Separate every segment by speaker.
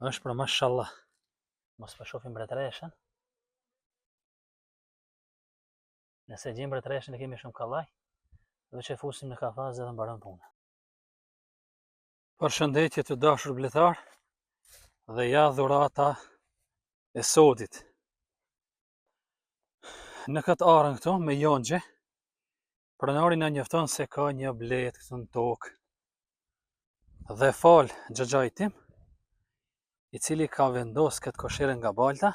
Speaker 1: është për mashallah. Mos po shohim mbretëreshën. Nëse gjejmë mbretëreshën e kemi shumë kallaj, dhe që fusim në kafazë dhe mbaron puna. Përshëndetje të dashur bletar, dhe ja dhurata e sotit. Në këtë arën këtu me jonxhe, pronari na njofton se ka një blet këtu në tokë. Dhe fal xhaxhait tim, i cili ka vendos këtë koshere nga balta,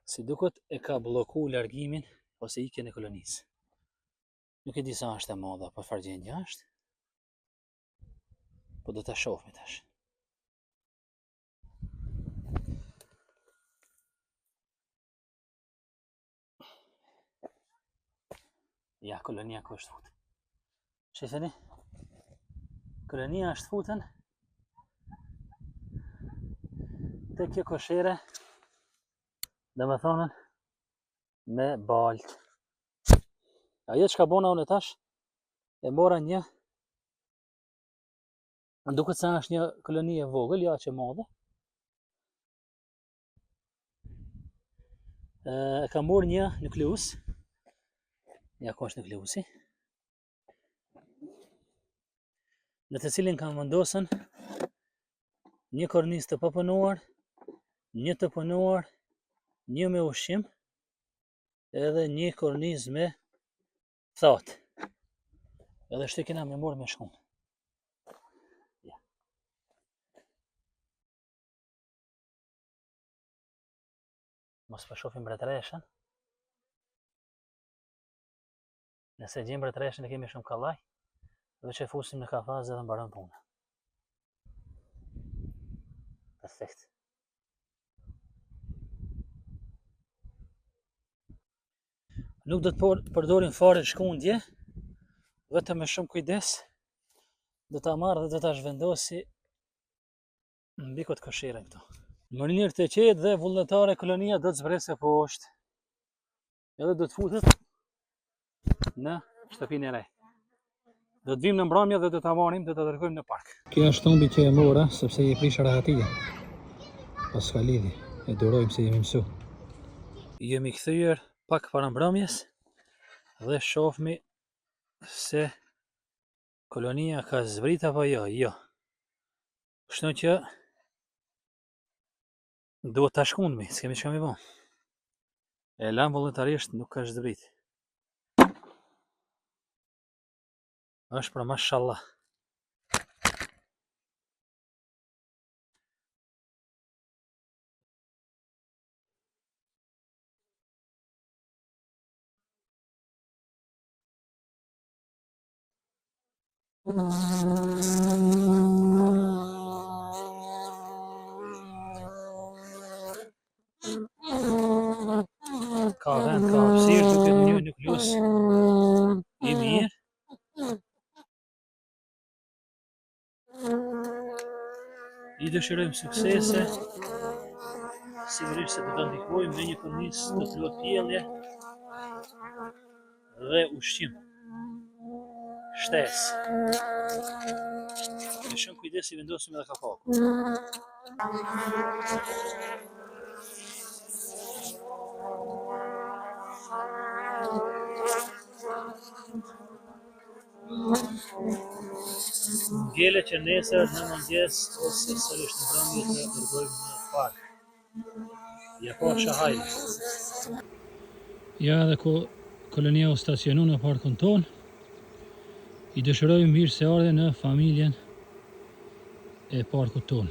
Speaker 1: si duket e ka blloku largimin ose ikjen e kolonisë. Nuk e di sa është e madhe apo çfarë gjendje është, po do ta shohim tash. Ja, kolonia ku është futur. Shifeni? Kolonia është futur te kjo koshere, domethënë me baltë. Ajo çka bona unë tash, e mora një, më duket se është një koloni e vogël, jo aq e madhe. E ka marrë një nukleus. Ja ku është nukleusi. Në të cilin kanë vendosën një kornizë të papunuar, një të punuar, një me ushqim, edhe një kornizë me thatë. Edhe shtykina me morë me shkumë. Ja. Mos po shohim mbretëreshën. Nëse gjejmë mbretëreshën e kemi shumë kallaj, dhe që fusim në kafazë dhe mbaron puna. Perfekt. Nuk do të përdorim fare shkundje, vetëm me shumë kujdes, do ta marr dhe do ta zhvendosi mbi këtë koshere këtu. Në mënyrë të qetë dhe vullnetare, kolonia do të zbresë poshtë, edhe do të futet në shtëpinë e re. Do të vim në mbrëmje dhe do ta marrim dhe do ta dërgojmë në park. Kjo është thombi që e mora sepse i prish rahatia. Pas ka lidhje, e durojmë se jemi mësu. Jemi kthyer pak para mbrëmjes dhe shohmi se kolonia ka zbrit apo jo, jo. Kështu që duhet ta shkundmi, s'kemi çka më bë. E lam vullnetarisht, nuk ka zbrit. Është për mashallah. Ka vend, ka hapësirë, duket një nukleus i mirë. I dëshirojmë suksese, sigurisht se do ta ndihmojmë me një kornizë të plot pjellje dhe ushqim. Shtesë. Me shumë kujdes i vendosim edhe kafaku. Ngele që nesër në mëngjes ose sërish në mbrëmje të dërgojmë në park. Ja po shahajnë. Ja edhe ku kolonia u stacionu në parkun ton. I dëshirojmë mirë se ardhe në familjen e parkut ton.